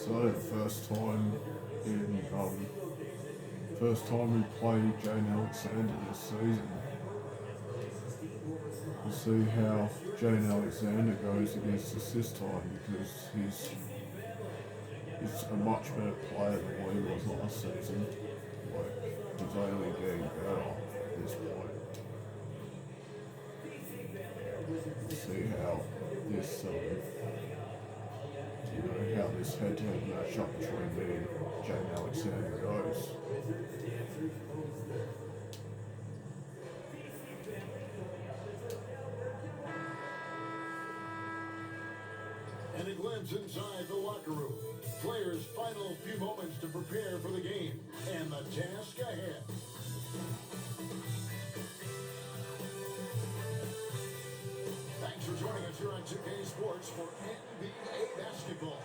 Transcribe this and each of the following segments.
So first time we played Jane Alexander this season. We'll see how Jane Alexander goes against us this time because he's a much better player than what he was last season. Like, he's only getting better at this point. See how this how this head-to-head matchup between me and Jane Alexander goes. And a glimpse inside the locker room. Players' final few moments to prepare for the game and the task ahead. Thanks for joining us here on 2K Sports for NBA basketball.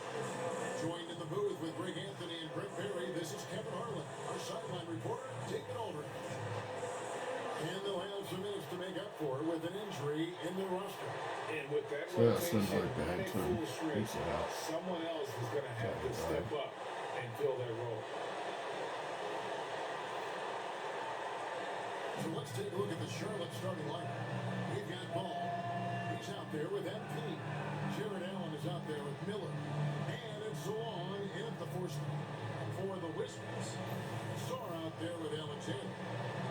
Joined in the booth with Greg Anthony and Brett Berry, this is Kevin Harlan, our sideline reporter, taking over. And they'll have some minutes to make up for with an injury in the roster. And with that rotation, someone else is going to have to step up and fill that role. So let's take a look at the Charlotte starting lineup. We've got Ball. He's out there with MP. Jared Allen is out there with Miller. And it's Salon in at the force for the Wizards. Sarr out there with Alexander.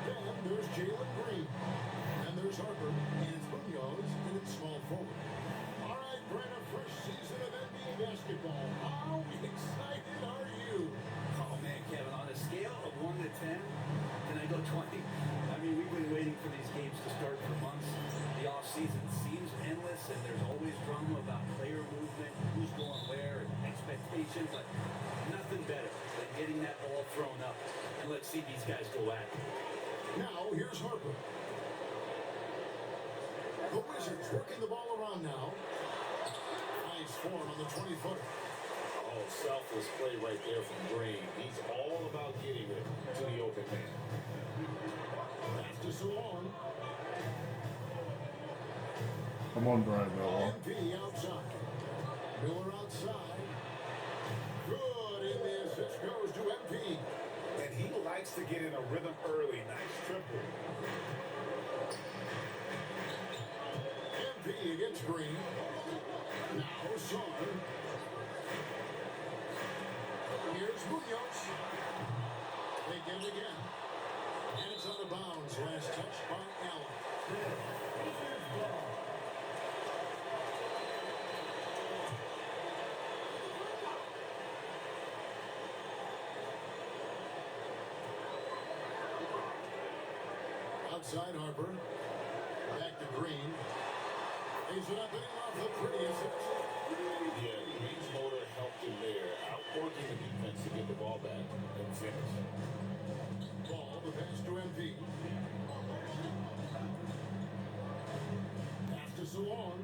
Then there's Jalen Green. And there's Harper. And it's Munoz. And it's small forward. All right, Brent, a fresh season of NBA basketball. How excited are you? Oh, man, Kevin, on a scale of 1 to 10, can I go 20? I mean, we've been waiting for these games to start for months. The offseason seems endless, and there's always drama about player movement, who's going where, and expectations, but nothing better than getting that ball thrown up. And let's see these guys go at it. Now, here's Harper. The Wizards working the ball around now. Nice form on the 20-footer. Oh, selfless play right there from Green. He's all about getting it to the open man. Pass to Salon. Come on, Brian Miller. MP outside. Miller outside. Good, and the assist goes to MP. And he likes to get in a rhythm early. Nice triple. MP against Green. Now Sarr. Here's Munoz. They get it again. And it's out of bounds. Last touch by Allen. Outside Harper. Back to Green. He's not getting off the prettiest. Yeah, Green's motor helped him there, outworking the defense to get the ball back and finish. Ball, the pass to MP. Pass to Salon.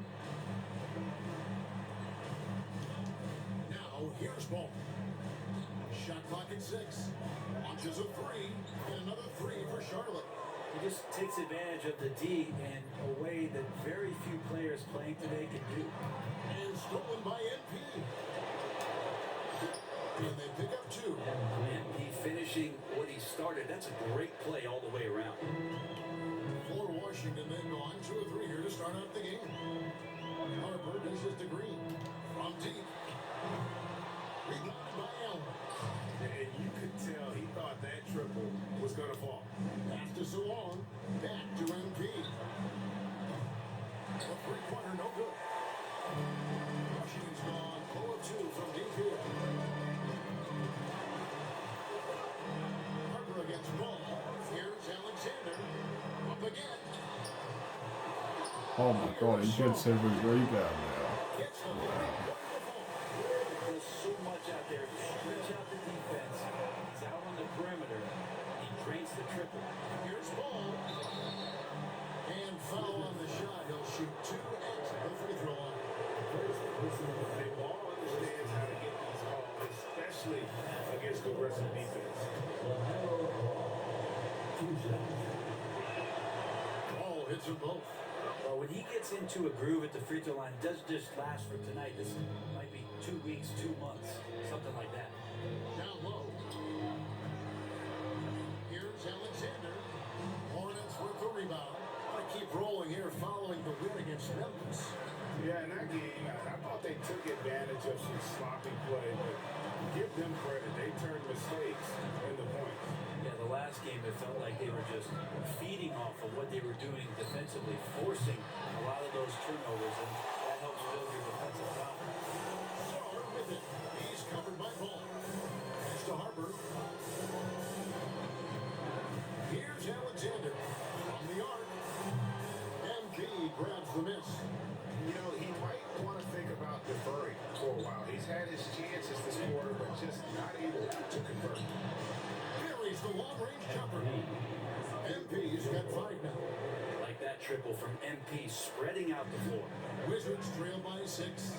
Now, here's Ball. Shot clock at 6. Launches a 3. And another 3 for Charlotte. He just takes advantage of the D in a way that very few players playing today can do. And stolen by NP. And they pick up 2. NP finishing what he started. That's a great play all the way around. For Washington, then on 2 or 3 here to start out the game. Harper dishes to Green. From deep. Rebounded by Allen. And you could tell he thought that triple was going to fall. Pass to Salon. Back to MP. A three-pointer, no good. Washington's gone 0 of 2 from deep here. Harper against Ball. Here's Alexander. Up again. Oh my god, he gets every rebound now. Gets the Wow. There's so much out there to stretch out the defense. He's out on the perimeter. He drains the triple. Here's Ball. And foul on the shot. He'll shoot 2 at the free throw line. The ball understands how to get these calls, especially against the aggressive defense. Ball hits them both. Well, when he gets into a groove at the free throw line, it doesn't just last for tonight. This might be 2 2 weeks, 2 months, something like that. Down low. Here's Alexander. Hornets with the rebound. I keep rolling here following the win against Memphis. Yeah, in that game, I thought they took advantage of some sloppy play, but give them credit. They turned mistakes into points. Yeah, the last game, it felt like they were just feeding off of what they were doing defensively, forcing a lot of those turnovers, and that helps build your defensive confidence. Sharp with it. He's covered by Ball. Pass to Harper. Here's Alexander from the arc. Embiid grabs the miss. You know, he might want to think about deferring for a while. He's had his chances this quarter, but just not able to convert. Buries the long-range jumper. MP's got 5 now. Like that triple from MP, spreading out the floor. Wizards trail by 6.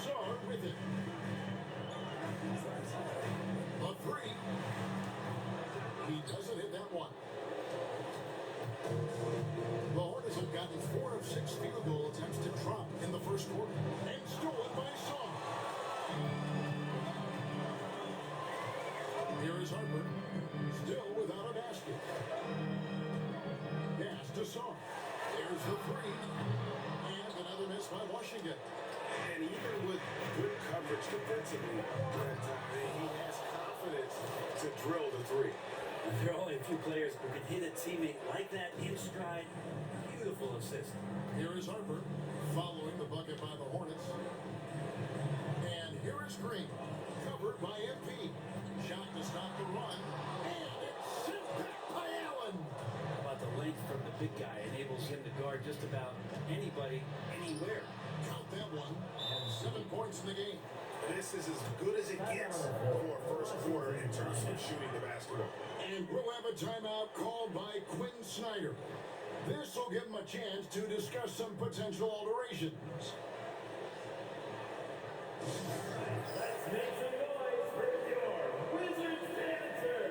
Sar with it. A 3. He doesn't hit that one. The Hornets have gotten 4 of 6 field goal attempts to drop in the first quarter. And stolen by Sar. Here is Harper. Still without a basket. Pass to Sar. There's the 3. And another miss by Washington. And even with good coverage defensively, he has confidence to drill the 3. There are only a few players who can hit a teammate like that in stride. Beautiful assist. Here is Harper, following the bucket by the Hornets. And here is Green, covered by MP. Shot to stop the run. And it's sent back by Allen. How about the length from the big guy enables him to guard just about anybody, anywhere. Count that one. 7 points in the game. This is as good as it gets for a first quarter in terms of shooting the basketball. And we'll have a timeout called by Quinn Snyder. This will give him a chance to discuss some potential alterations. Let's make some noise for your Wizards dancer.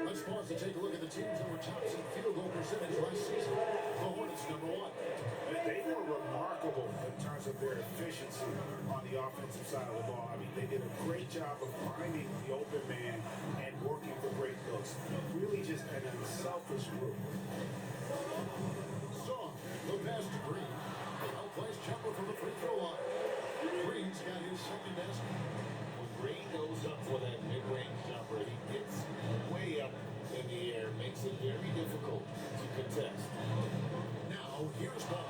Let's pause to take a look at the teams that were tops in field goal percentage last season. The Hornets, number 1. They were remarkable in terms of their efficiency on the offensive side of the ball. I mean, they did a great job of finding the open man and working for great looks. Really just an unselfish group. Song, the pass to Green. Well-placed jumper from the free throw line. Green's got his second basket. When Green goes up for that mid-range jumper, he gets way up in the air, makes it very difficult to contest. Now, here's Ball.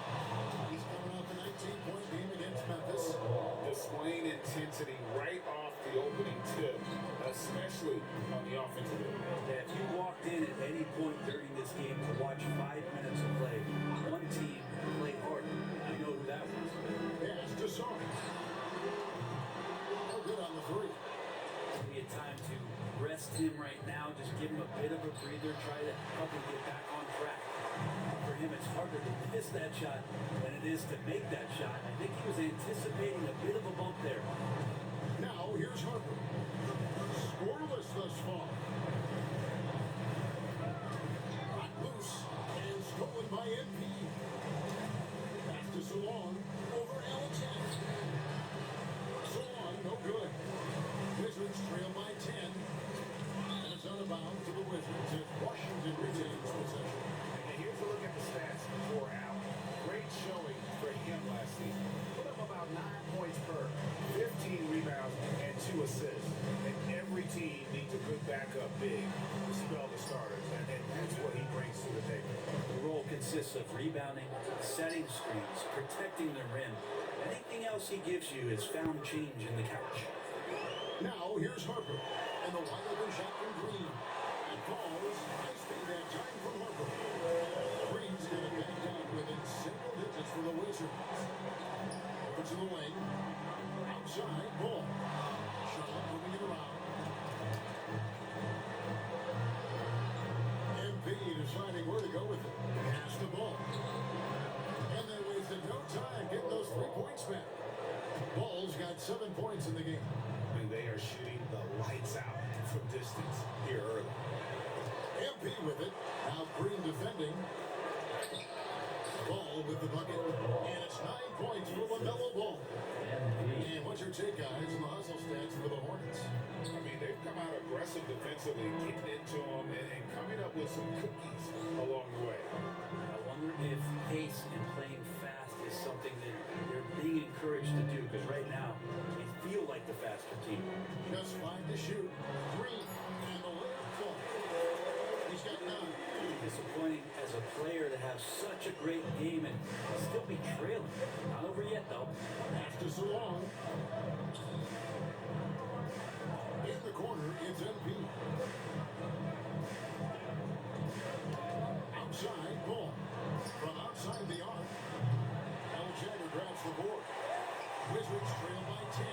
He's coming off a 19-point game against Memphis. Displaying intensity right off the opening tip, especially on the offensive end. Yeah, if you walked in at any point during this game to watch 5 minutes of play, one team played hard. You know who that was. Pass to Song. No good on the 3. Maybe a time to rest him right now, just give him a bit of a breather, try to help him get back on track. For him, it's harder to miss that shot than it is to make that shot. I think he was anticipating a bit of a bump there. Now, here's Harper. Scoreless thus far. Got loose and stolen by MP. Pass to Salon over Alexander. Salon, no to assist. And every team needs a good backup big to spell the starters. And that's what he brings to the table. The role consists of rebounding, setting screens, protecting the rim. Anything else he gives you is found change in the couch. Now, here's Harper. And the wide open shot from Green. And falls. Nice feed that time from Harper. Green's going to back down within single digits for the Wizards. Over to the wing. Outside, ball. Charlotte moving it around. MP deciding where to go with it. Pass the ball. And they wasted no time getting those 3 points back. Ball's got 7 points in the game. And they are shooting the lights out from distance here early. MP with it. Now Green defending. Ball with the bucket. And it's 9 points for LaMelo Ball. And what's your take, guys, on the hustle stats for the Hornets? I mean, they've come out aggressive defensively, getting into them and coming up with some cookies along the way. I wonder if pace and playing fast is something that they're being encouraged to do, because right now they feel like the faster team. Just 5 to shoot. Green. And the layup fall. He's got 9. Disappointing as a player to have such a great game and still be trailing. Not over yet, though. Pass to Salon. In the corner, it's MP. Outside, ball. From outside the arc. Alexander grabs the board. Wizards trail by 10.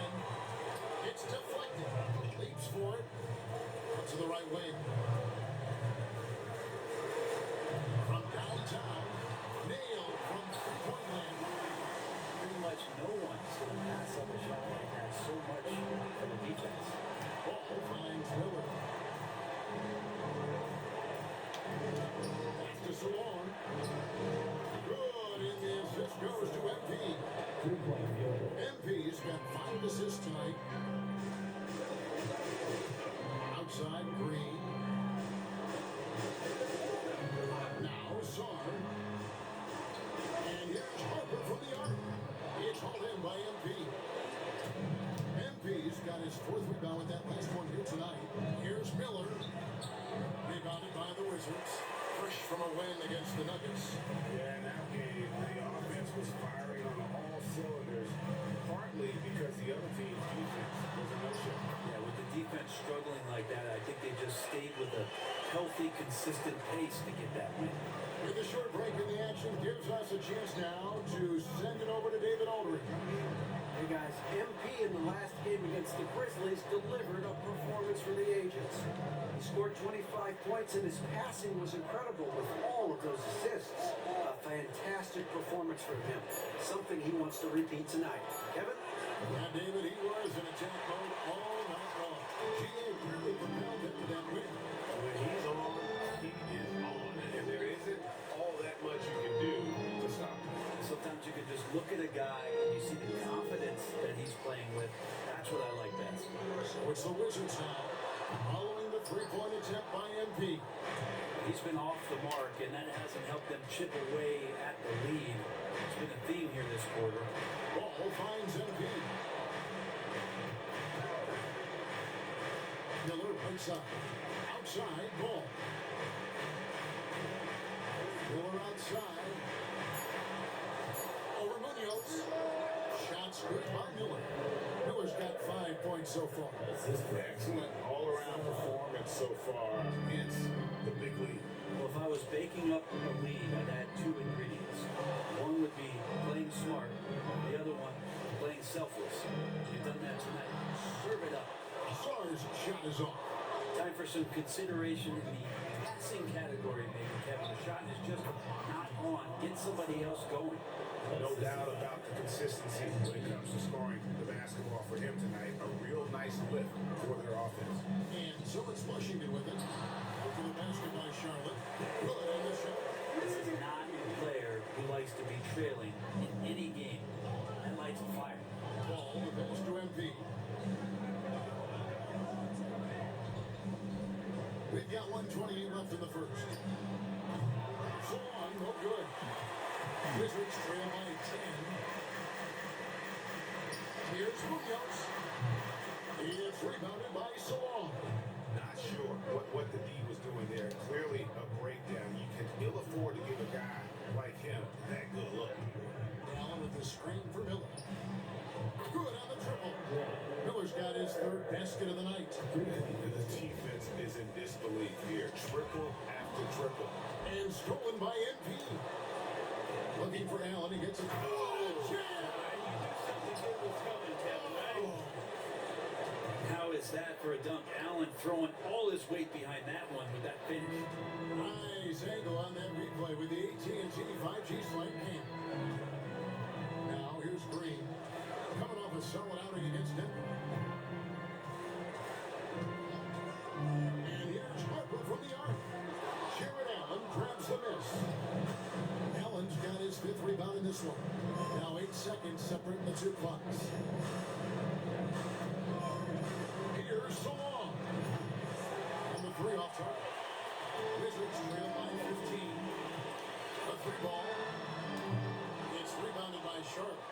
It's deflected. Leaps for it. Up to the right wing. From downtown. Nailed from three-point land. Pretty much no one's going to pass up a shot like that so much for the defense. Ball finds Miller. Pass to Salon. Good, and the assist goes to MP. MP's got 5 assists tonight. Outside, Green. Now, Sarr. And here's Harper from the arc. It's hauled in by MP. MP's got his 4th rebound with that last one here tonight. Here's Miller. Rebounded by the Wizards. Fresh from a win against the Nuggets. Yeah, in that game, the offense was firing on all cylinders, partly because the other team's defense was a no-show. Yeah, with the defense struggling like that, I think they just stayed with a healthy, consistent pace to get that win. With a short break in the action gives us a chance now to send it over to David Aldridge. Hey guys, MP in the last game against the Grizzlies delivered a performance for the ages. He scored 25 points and his passing was incredible with all of those assists. A fantastic performance from him. Something he wants to repeat tonight. Kevin? Yeah, David, he was in attack mode all night long. GA really propelled him to that win. When he's on, he is on, and there isn't all that much you can do to stop him. Sometimes you can just look at a guy and you see the confidence that he's playing with. That's what I like best. So it's the Wizards now, following the three-point attempt by MP. He's been off the mark, and that hasn't helped them chip away at the lead. It's been a theme here this quarter. Ball finds MP. Miller right side. Outside, ball. Miller outside. Over Munoz. Shots good by Miller. Miller's got 5 points so far. Excellent all-around performance so far against the big league. Well, if I was baking up a lead, I'd add 2 ingredients. One would be playing smart. The other one, playing selfless. You've done that tonight. Serve it up. Sarr's shot is off. Time for some consideration in the passing category, maybe, Kevin. The shot is just not on. Get somebody else going. No doubt about the consistency when it comes to scoring the basketball for him tonight. A real nice lift for their offense. And so it's Washington with it. Out to the basket by Charlotte. Good on the shot. This is not a player who likes to be trailing in any game. That lights a fire. Ball goes to MP. We've got 1:28 left in the first. So on, no good. Wizards trail by 10. Here's Munoz. It's rebounded by Salon. Not sure what the D was doing there. Clearly a breakdown. You can ill afford to give a guy like him that good look. Allen with the screen for Miller. Good on the triple. Miller's got his third basket of the night. And the defense is in disbelief here. Triple after triple. And stolen by MP. Looking for Allen. He gets it. Oh, jam! How is that for a dunk? Allen throwing all his weight behind that one with that finish. Nice angle on that replay with the AT&T 5G slant cam. Now here's Green. Coming off a solid outing against Denver. And here's Harper from the arc. Jared Allen grabs the miss. Allen's got his fifth rebound in this one. Now 8 seconds separating the two clocks. Here's Salon. On the three off target. Wizards trail by 15. A three ball. It's rebounded by Charlotte.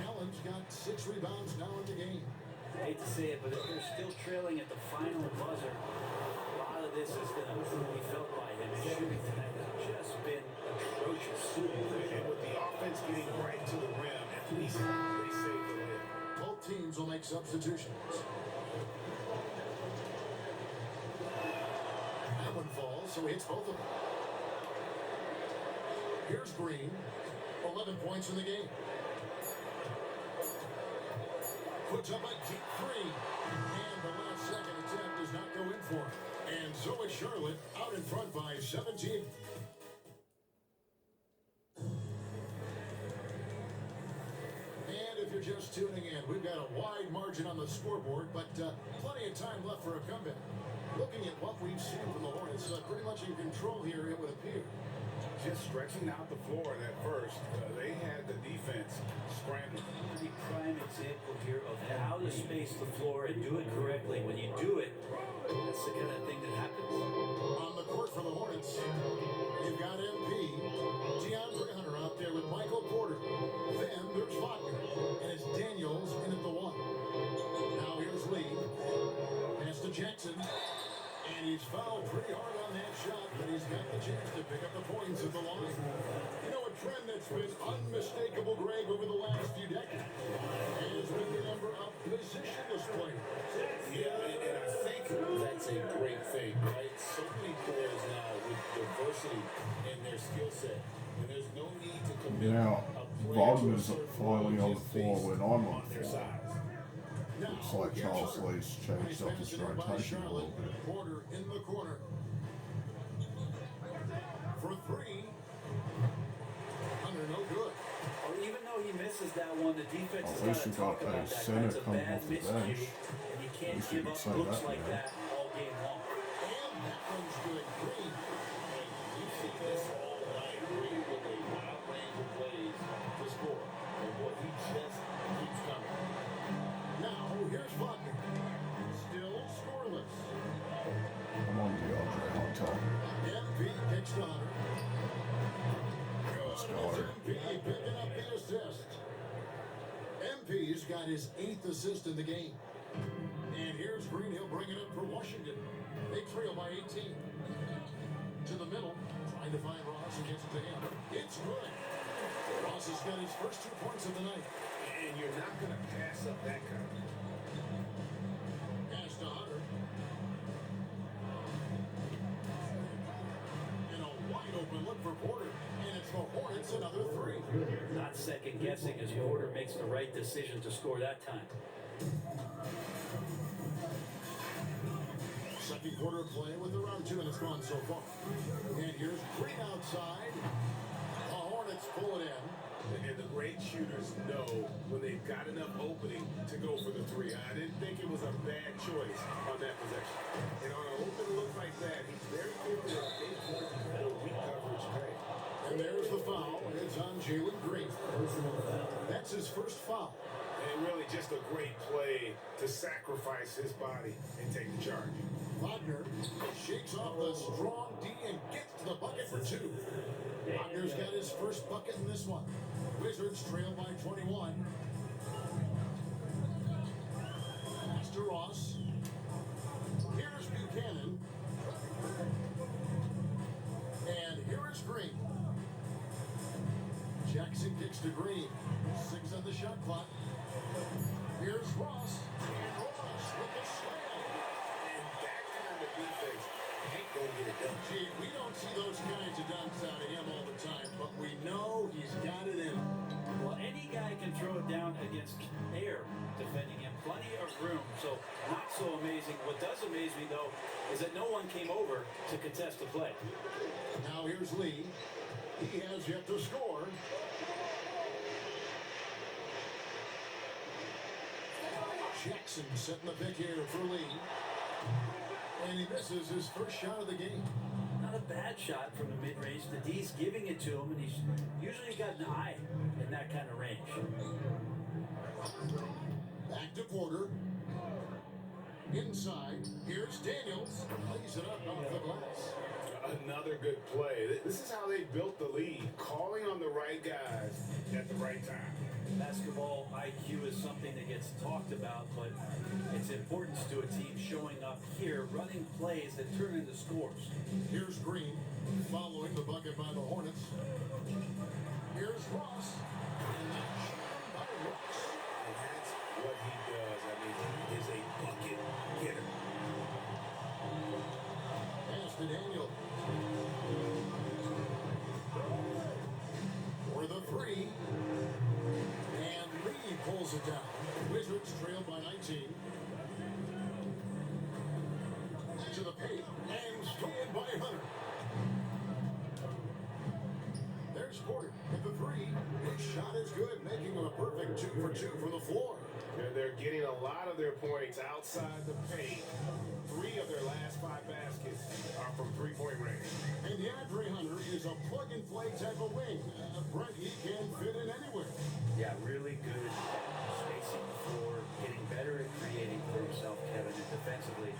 Allen's got 6 rebounds now in the game. I hate to say it, but if they're still trailing at the final buzzer, a lot of this is going to be felt by him. His shooting tonight has just been atrocious. And with the offense getting right to the rim, at least they save the win. Both teams will make substitutions. That one falls, so he hits both of them. Here's Green. 11 points in the game. Puts up a deep three. And the last second attempt does not go in for him. And so is Charlotte out in front by 17. And if you're just tuning in, we've got a wide margin on the scoreboard, but plenty of time left for a comeback. Looking at what we've seen from the Hornets, pretty much in control here, it would appear. Just stretching out the floor at first. They had the defense scrambling. A prime example here of how to space the floor and do it correctly. When you do it, that's the kind of thing that happens. On the court for the Hornets, you've got MP, DeAndre Hunter out there with Michael Porter. Then there's Wagner, and it's Daniels in at the one. Now here's Lee. Pass to Jackson. And he's fouled pretty hard on that shot, but he's got the chance to pick up the points at the line. You know, a trend that's been unmistakable, Greg, over the last few decades has been the number of positionless players. Yeah, and I think that's a great thing, right? So many players now with diversity in their skill set, and there's no need to commit Now, a player to a Wagner's certain finally role on the just floor based when I'm on on the their floor. size. Looks like Charles Lee's changed up his rotation a little bit. Porter in the corner. For three. Hunter no good. Or even though he misses that one, the defense At has least got to you talk got about a that. center That's a coming bad off the miscue, bench. and you At can't least you give could up say looks that, like man. that all game long. And that one's good. Green. We've seen this all night. Green with a wide range of plays to score. And what he just keeps coming. Now here's Wagner. Still scoreless. Come on, DeAndre Hunter. MP kicks to Hunter. Let's Good. go. It's MP picking up the assist. MP's got his 8th assist in the game. And here's Green. He'll bring it up for Washington. They trail by 18. To the middle. Trying to find Ross and gets it to him. It's good. Ross has got his first 2 points of the night. And you're not going to pass up that kind of. Pass to Hunter. And a wide open look for Porter. And it's the Hornets another 3. Not second guessing as Porter makes the right decision to score that time. Second quarter play with around 2 minutes gone so far. And here's Green outside. The Hornets pull it in. And the great shooters know when they've got enough opening to go for the three. I didn't think it was a bad choice on that possession. And on an open look like that, he's very quickly on big point or weak coverage pay. And there's the foul. It's on Jalen Green. That's his first foul. And really just a great play to sacrifice his body and take the charge. Wagner shakes off the strong D and gets to the bucket for 2. Wagner's got his first bucket in this one. Wizards trail by 21. Pass Kicks to Green. 6 on the shot clock. Here's Ross. And Ross with the slam. And that kind of defense ain't gonna get it done. Gee, we don't see those kinds of dunks out of him all the time, but we know he's got it in him. Well, any guy can throw it down against air defending him. Plenty of room, so not so amazing. What does amaze me, though, is that no one came over to contest the play. Now here's Lee. He has yet to score. Jackson setting the pick here for Lee. And he misses his first shot of the game. Not a bad shot from the mid-range. The D's giving it to him, and he's usually got an eye in that kind of range. Back to Porter. Inside. Here's Daniels. Lays it up off the glass. Another good play. This is how they built the lead, calling on the right guys at the right time. Basketball IQ is something that gets talked about, but its importance to a team showing up here, running plays that turn into scores. Here's Green. Following the bucket by the Hornets. Here's Ross. And that's shot by Ross. And that's what he does. I mean, he is a bucket getter. Pass to Daniel. For the three. And Lee pulls it down. Wizards trail by 19. To the paint. And stolen by Hunter. There's Porter with the three. His shot is good, making him a perfect 2 for 2 from the floor. They're getting a lot of their points outside the paint. 3 of their last 5 baskets are from three-point range. And DeAndre Hunter is a plug-and-play type of wing. Brent, he can fit in anywhere. Yeah, really good at spacing the floor, getting better at creating for himself, Kevin, and defensively,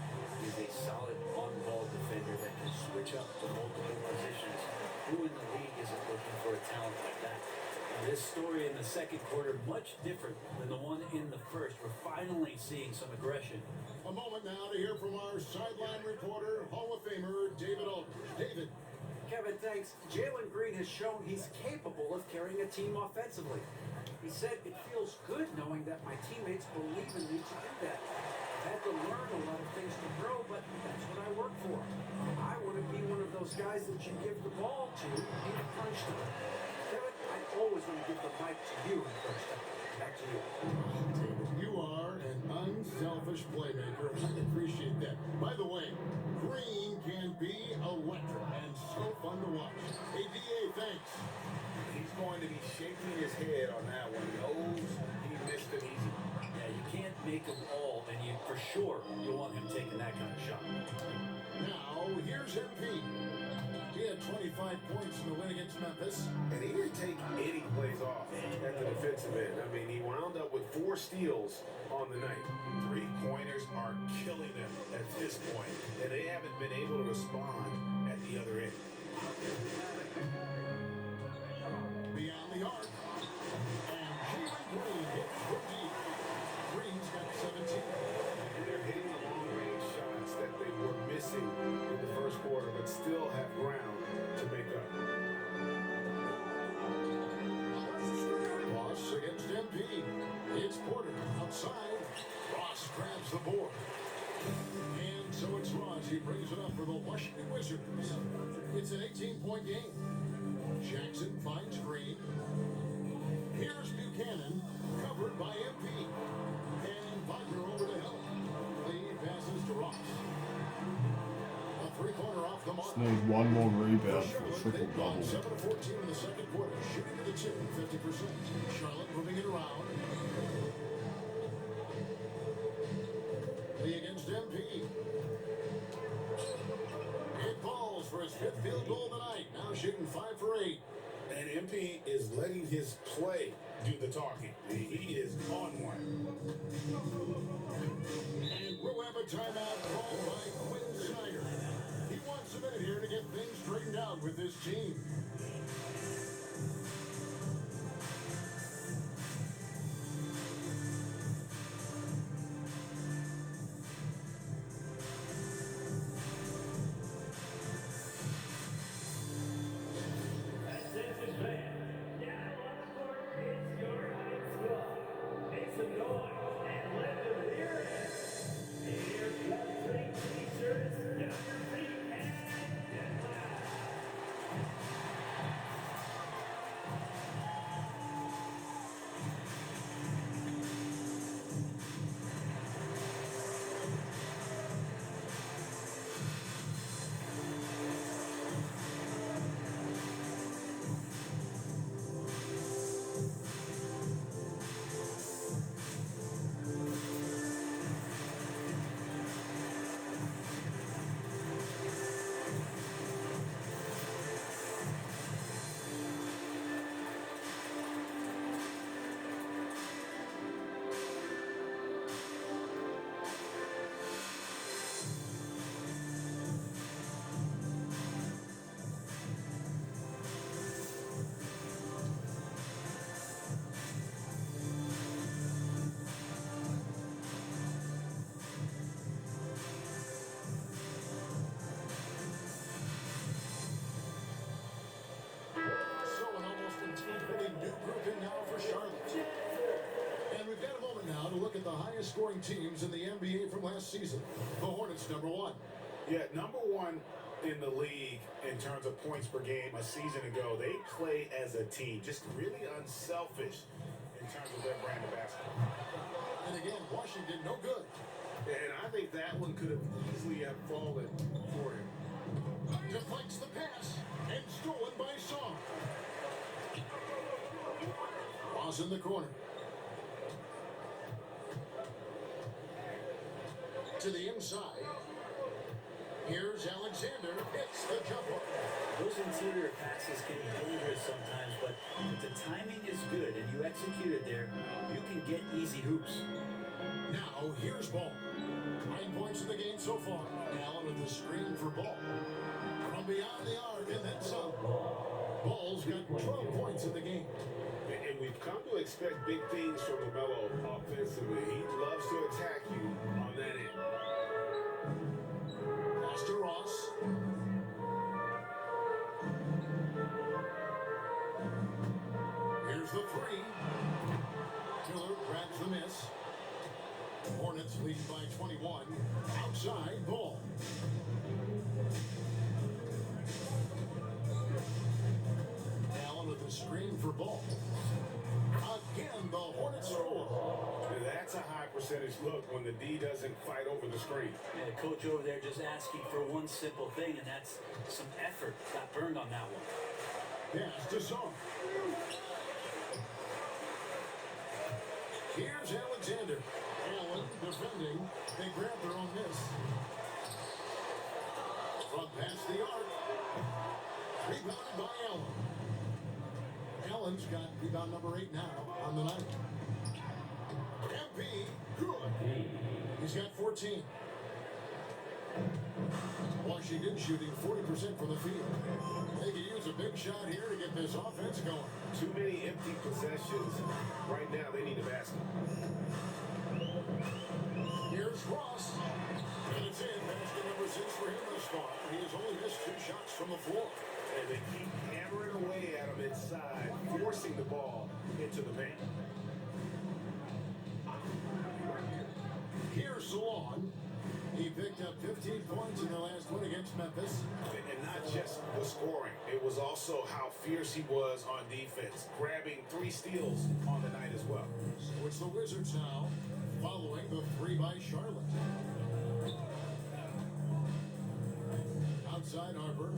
he's a solid on-ball defender that can switch up to multiple positions. Who in the league isn't looking for a talent like that? And this story in the second quarter, much different than the one in the first. We're finally seeing some aggression. A moment now to hear from our sideline reporter, Hall of Famer David Aldridge. David. Kevin, thanks. Jalen Green has shown he's capable of carrying a team offensively. He said, "It feels good knowing that my teammates believe in me to do that. I had to learn a lot of things to grow, but that's what I work for. I want to be one of those guys that you give the ball to in crunch time." Kevin, I always want to give the mic to you in crunch time. Back to you. David, you are an unselfish playmaker. I appreciate that. By the way, Green can be electric and so fun to watch. Hey, DA, thanks. He's going to be shaking his head on that one. He knows he missed it easy. Yeah, you can't make them all, and you for sure you want him taking that kind of shot. Now, here's MP. He had 25 points in the win against Memphis. And he didn't take any plays off at the defensive end. I mean, he wound up with 4 steals on the night. 3-pointers are killing them at this point, and they haven't been able to respond at the other end. Beyond the arc. And Jalen Green hits from deep. Green's got 17. And they're hitting the long-range shots that they were missing in the first quarter, but still have ground to make up. Ross against MP. It's Porter outside. Ross grabs the board. And so it's Ross. He brings it up for the Washington Wizards. It's an 18-point game. Jackson finds Green. Here's Buchanan, covered by MP. And Wagner over to help. Lee passes to Ross. A three-pointer off the mark. Just need one more rebound for a Charlotte, triple they've gone double. 7 of 14 in the second quarter, shooting to the tune, 50%. Charlotte moving it around. Lee against MP. It falls for his 5th field goal of the night. Now shooting 5 for 8. And MP is letting his play do the talking. He is on one. And we'll have a timeout called by Quinn Snyder. He wants a minute here to get things straightened out with this team. Attention fans, now on the court scoring teams in the NBA from last season. The Hornets, number 1. Yeah, number 1 in the league in terms of points per game a season ago. They play as a team, just really unselfish in terms of their brand of basketball. And again, Washington, no good. And I think that one could have easily have fallen for him. Deflects the pass and stolen by Song. Ross in the corner. To the inside. Here's Alexander. Hits the jumper. Those interior passes can be dangerous sometimes, but if the timing is good and you execute it there, you can get easy hoops. Now, here's Ball. 9 points in the game so far. Allen with the screen for Ball. From beyond the arc and then some. Ball's got 12 points in the game. And we've come to expect big things from LaMelo offensively. He loves to attack you on that end. Pass to Ross. Here's the three. Miller grabs the miss. Hornets lead by 21. Outside Ball. Allen with the screen for Ball. Again, the Hornets score. And that's a high percentage look when the D doesn't fight over the screen. Yeah, coach over there just asking for one simple thing, and that's some effort. Got burned on that one. Pass to Song. Here's Alexander. Allen defending. They grab their own miss. From past the arc. Rebounded by Allen. Allen's got rebound number 8 now on the night. MP, good. He's got 14. Washington shooting 40% from the field. They could use a big shot here to get this offense going. Too many empty possessions. Right now, they need a basket. Here's Ross. And it's in. Basket number 6 for him this far. He has only missed 2 shots from the floor. And they keep hammering away at him inside, forcing the ball into the paint. Here's Salon. He picked up 15 points in the last one against Memphis. And not just the scoring, it was also how fierce he was on defense, grabbing 3 steals on the night as well. So it's the Wizards now, following the 3 by Charlotte. Outside Harper.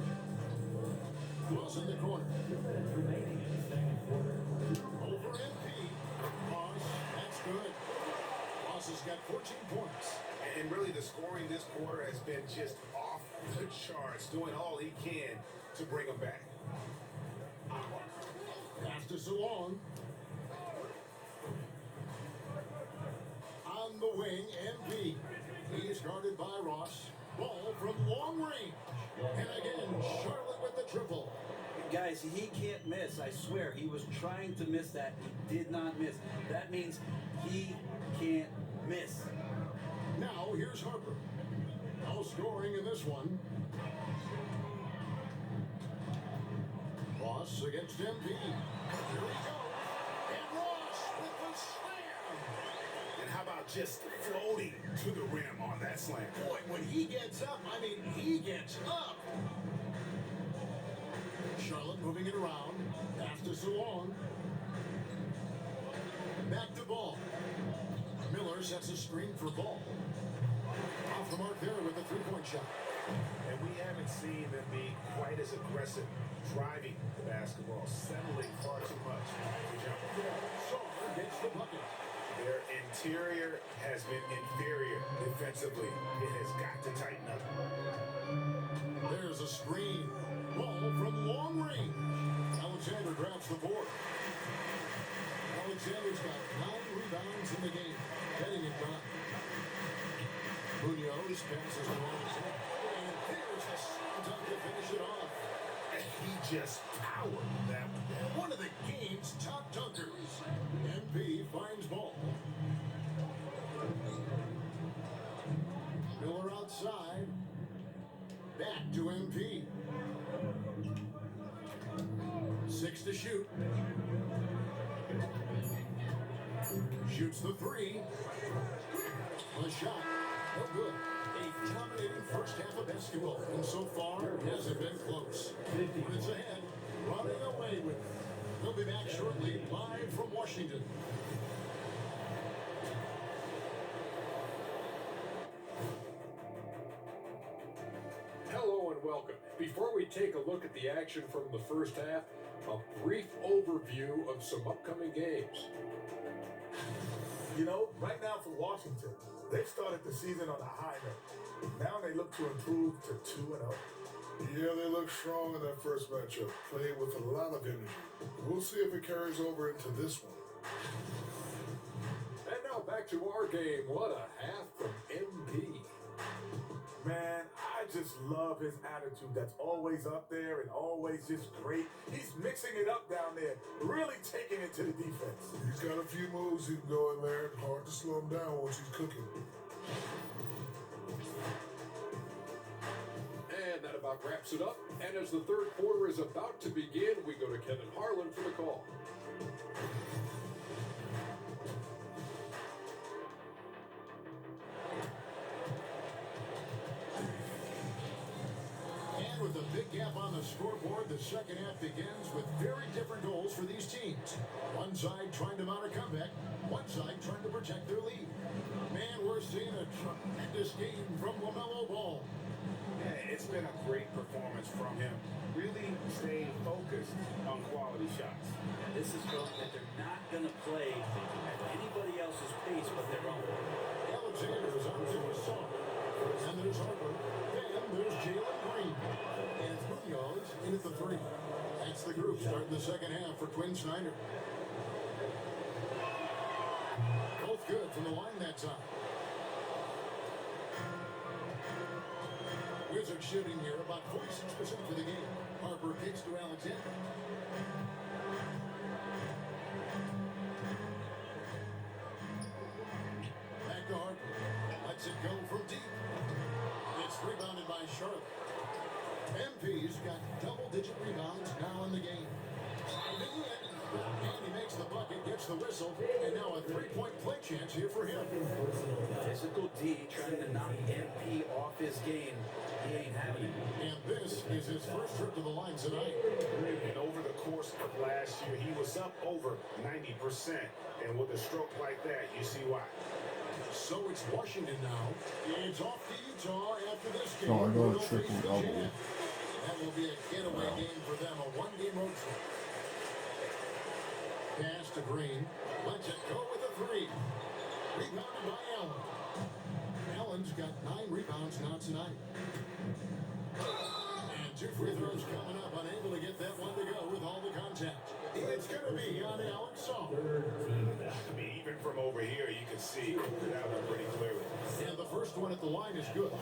Cross in the corner. Over MP. Ross, that's good. Ross has got 14 points. And really, the scoring this quarter has been just off the charts, doing all he can to bring them back. Pass to Salon. On the wing, MP. He is guarded by Ross. Ball from long range. And again, Charlotte with the triple. Guys, he can't miss. I swear, he was trying to miss that. He did not miss. That means he can't miss. Now here's Harper. No scoring in this one. Ross against MP. Here we go. And Ross with the slam. And how about just floating to the rim on that slam? Boy, when he gets up, I mean, he gets up. Charlotte moving it around. Pass to Salon. Back to Ball. Miller sets a screen for Ball. Off the mark there with the three-point shot. And we haven't seen them be quite as aggressive, driving the basketball, settling far too much. Sawyer gets the bucket. Their interior has been inferior defensively. It has got to tighten up. There's a screen. Ball from long range. Alexander grabs the board. Alexander's got 9 rebounds in the game. Getting it done. Munoz passes around his head. And there's the slam dunk to finish it off. And he just powered that one. One of the game's top dunkers. MP finds Ball. Miller outside. Back to MP. 6 to shoot. Shoots the 3. The shot, no good. A dominating first half of basketball, and so far it hasn't been close. When it's ahead, running away with it. We'll be back shortly, live from Washington. Hello and welcome. Before we take a look at the action from the first half, a brief overview of some upcoming games. You know, right now for Washington, they've started the season on a high note. Now they look to improve to 2-0. Yeah, they look strong in that first matchup, playing with a lot of energy. We'll see if it carries over into this one. And now back to our game. What a half from MP. Man, I just love his attitude. That's always up there and always just great. He's mixing it up down there, really taking it to the defense. He's got a few moves he can go in there. Hard to slow him down once he's cooking. And that about wraps it up. And as the third quarter is about to begin, we go to Kevin Harlan for the call. And with a big gap on the scoreboard, the second half begins with very different goals for these teams. One side trying to mount a comeback, one side trying to protect their lead. Man, we're seeing a tremendous game from LaMelo Ball. Yeah, it's been a great performance from him. Really staying focused on quality shots. And this is showing that they're not going to play at anybody else's pace but their own. Alexander is on to his song. And there's Harper. And there's Jalen Green. And Munoz in at the three. That's the group starting the second half for Quinn Snyder. Both good from the line that time. Wizards shooting here about 46% for the game. Harper kicks to Alexander. Back to Harper. Lets it go from deep. It's rebounded by Charlotte. MP's got double-digit rebounds now in the game. And he makes the bucket, gets the whistle, and now a three-point play chance here for him. Physical D trying to knock MP off his game. He ain't having it. And this is his first trip to the line tonight. And over the course of last year, he was up over 90%. And with a stroke like that, you see why. So it's Washington now. It's off to Utah after this game. Oh, I got a They'll face triple the double. Jazz. That will be a getaway game for them, a one-game road trip. Pass to Green. Lets it go with a three. Rebounded by Allen. Allen's got 9 rebounds now tonight. And 2 free throws coming up. Unable to get that one to go with all the contact. It's going to be on Alex Song. I mean, even from over here, you can see that one pretty clearly. And the first one at the line is good.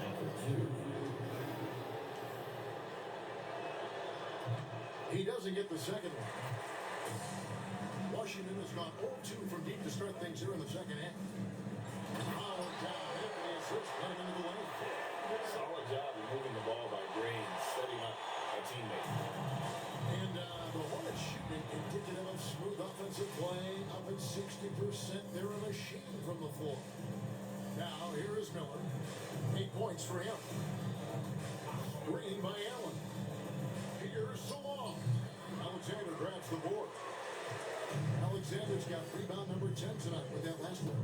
He doesn't get the second one. Washington has gone 0-2 from deep to start things here in the second half. Foul down. Anthony assists, let him into the lane. Solid job of moving the ball by Green, setting up a teammate. And the Hornets shooting indicative of smooth offensive play. Up at 60%. They're a machine from the floor. Now, here is Miller. 8 points for him. Green by Allen. Here's Salon. Alexander grabs the board. Alexander's got rebound number 10 tonight with that last one.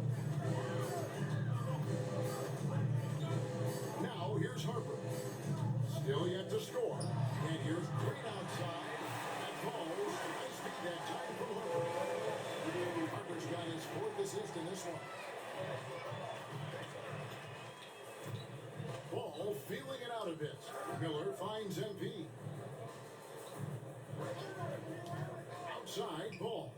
Now, here's Harper. Still yet to score. And here's Green outside. That falls. Nice feed that time from Harper. Harper's got his 4th assist in this one. Ball feeling it out a bit. Miller finds MP. Outside ball.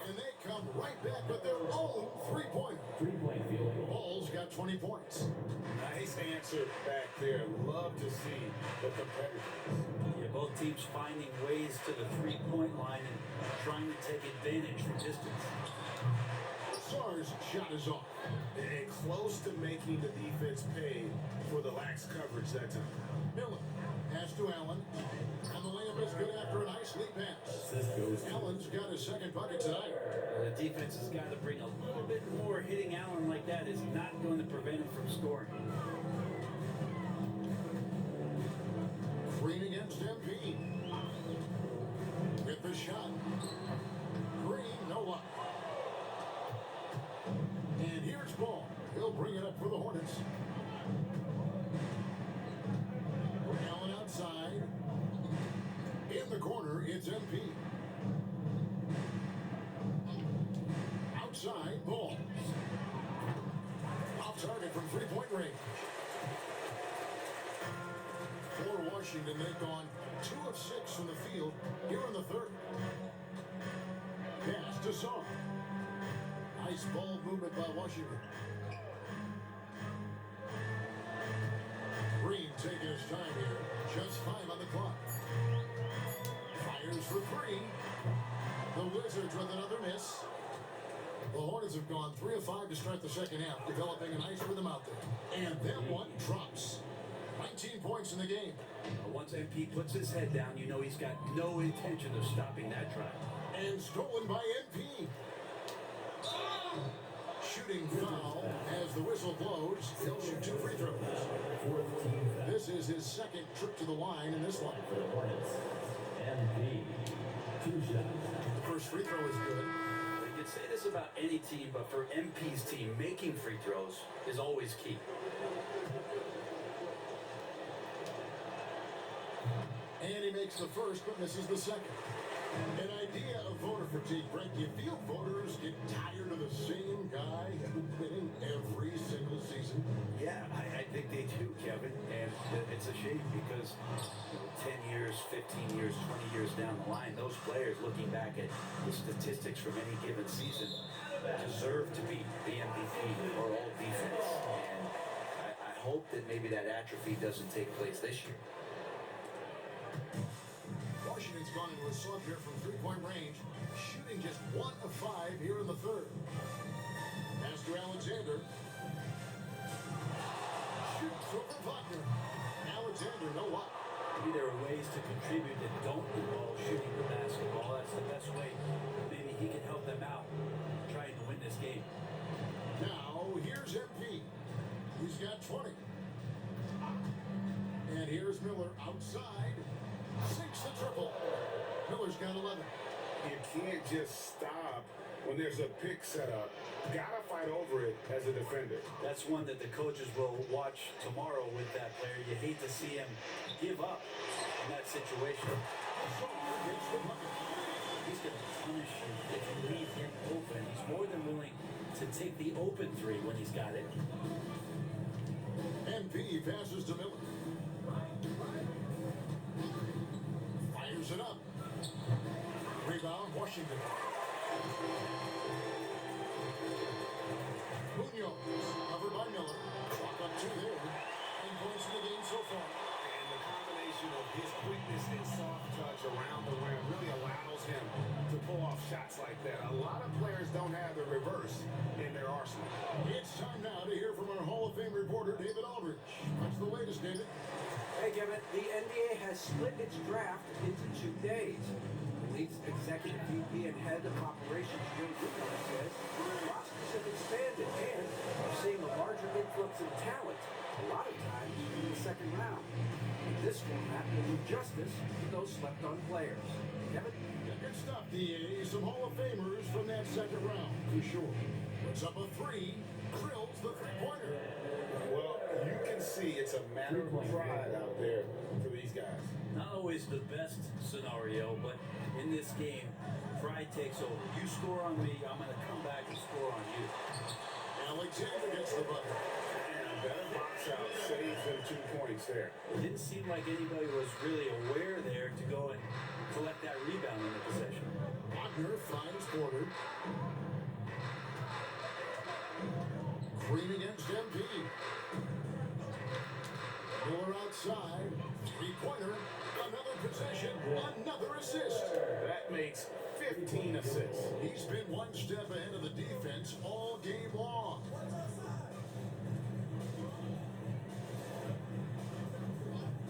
And they come right back with their own three-pointer. Three-point field. Ball's got 20 points. Nice answer back there. Love to see the competitors. Yeah, both teams finding ways to the three-point line and trying to take advantage from distance. Sarr's shot is off. And close to making the defense pay for the lax coverage that time. Miller pass to Allen. And the layup is good after a nice lead pass. Allen's got his second bucket tonight. The defense has got to bring a little bit more. Hitting Allen like that is not going to prevent him from scoring. Green against MP. With the shot. Green, no luck. And here's Ball. He'll bring it up for the Hornets. Allen outside. In the corner, it's MP. Outside, Ball. Off target from three-point range. For Washington, they've gone 2 of 6 from the field here in the third. Pass to Sarr. Nice ball movement by Washington. Green taking his time here. Just 5 on the clock. Fires for 3. The Wizards with another miss. The Hornets have gone 3 of 5 to start the second half, developing a nice rhythm out there. And then one drops. 19 points in the game. Once MP puts his head down, you know he's got no intention of stopping that drive. And stolen by MP. Shooting foul as the whistle blows. He'll shoot 2 free throws. This is his second trip to the line in this one. MP, 2 shots. The first free throw is good. You could say this about any team, but for MP's team, making free throws is always key. And he makes the first, but misses the second. An idea of voter fatigue, Brent. You feel voters get tired of the same guy winning every single season? Yeah, I think they do, Kevin. And it's a shame because 10 years, 15 years, 20 years down the line, those players looking back at the statistics from any given season deserve to be the MVP or all defense. And I hope that maybe that atrophy doesn't take place this year. Washington's gone into a slump here from three-point range, shooting just 1 of 5 here in the third. Pass to Alexander. Shoots over Wagner. Alexander, no luck. Maybe there are ways to contribute that don't involve shooting the basketball. That's the best way. Maybe he can help them out trying to win this game. Now, here's MP. He's got 20. And here's Miller outside. Sinks the triple. Miller's got 11. You can't just stop when there's a pick set up. Gotta fight over it as a defender. That's one that the coaches will watch tomorrow with that player. You hate to see him give up in that situation. He's going to punish you if you leave him open. He's more than willing to take the open 3 when he's got it. MP passes to Miller. Fires it up. Rebound, Washington. Munoz, covered by Miller. Clock up 2 there. 10 points in the game so far. And the combination of his quickness and soft touch around the rim really allows him to pull off shots like that. A lot of players don't have the reverse in their arsenal. It's time now to hear from our Hall of Fame reporter, David Aldridge. What's the latest, David? Hey, Kevin, the NBA has split its draft into 2 days. The league's executive VP and head of operations, Jay Goodman, says rosters have expanded and are seeing a larger influx of talent, a lot of times in the second round. This format will do justice to those slept-on players. Kevin? Yeah, good stuff, DA. Some Hall of Famers from that second round, for sure. Puts up a 3, drills the three-pointer. Well, you can see it's a matter of pride out there for these guys. Not always the best scenario, but in this game, pride takes over. You score on me, I'm going to come back and score on you. Alexander gets the bucket. And a better box out saves them 2 points there. It didn't seem like anybody was really aware there to go and collect that rebound in the possession. Wagner finds Porter. Green against MP. Miller outside. Three-pointer. Another possession, another assist. That makes 15 assists. He's been one step ahead of the defense all game long.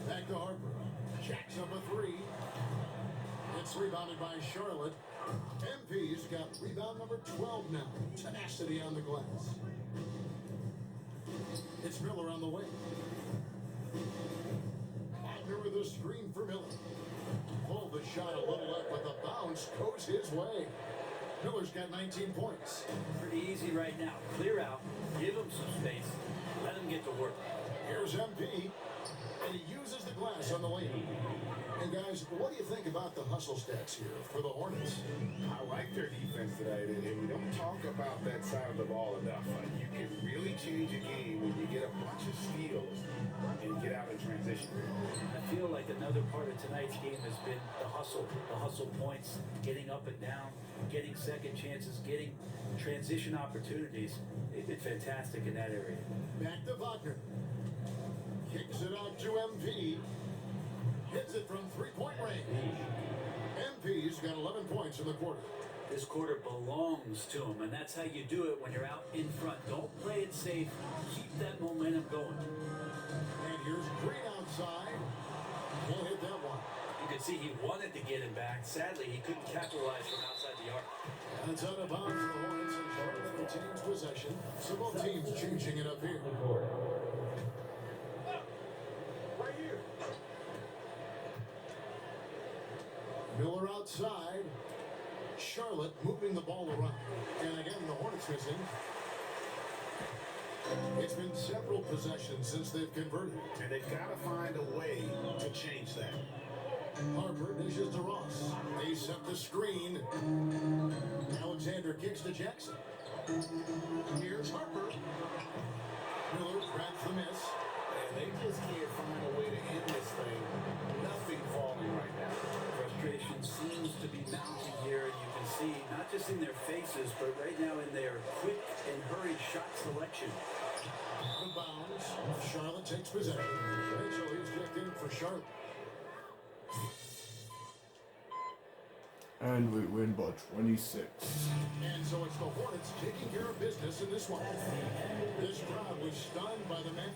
Back to Harper. Jacks up a three. It's rebounded by Charlotte. MP's got rebound number 12 now. Tenacity on the glass. It's Miller on the way. Wagner with a screen for Miller. Pulled the shot a little up, but the bounce goes his way. Miller's got 19 points. Pretty easy right now. Clear out, give him some space, let him get to work. Here's MP, and he uses the glass on the lane. And guys, what do you think about the hustle stats here for the Hornets? I like their defense tonight, and we don't talk about that side of the ball enough. You can really change a game when you get a bunch of steals and get out in transition. I feel like another part of tonight's game has been the hustle points, getting up and down, getting second chances, getting transition opportunities. They've been fantastic in that area. Back to Wagner. Kicks it out to MP. Hits it from three-point range. MP's got 11 points in the quarter. This quarter belongs to him, and that's how you do it when you're out in front. Don't play it safe. Keep that momentum going. And here's Green outside. Can't hit that one. You can see he wanted to get him back. Sadly, he couldn't capitalize from outside the arc. And it's out of bounds for the Hornets, and Charlotte retains possession. So both teams changing it up here. Right here. Miller outside. Charlotte moving the ball around. And again, the Hornets missing. It's been several possessions since they've converted. And they've got to find a way to change that. Harper dishes to Ross. They set the screen. Alexander kicks to Jackson. Here's Harper. Miller grabs the miss. And they just can't find a way to end this thing. Nothing falling right now. Frustration seems to be mounting here, and you can see not just in their faces, but right now in their quick and hurried shot selection. Out of bounds. Charlotte takes possession. Rachel is kicked in for Charlotte. And we win by 26. And so it's the Hornets taking care of business in this one. This crowd was stunned by the men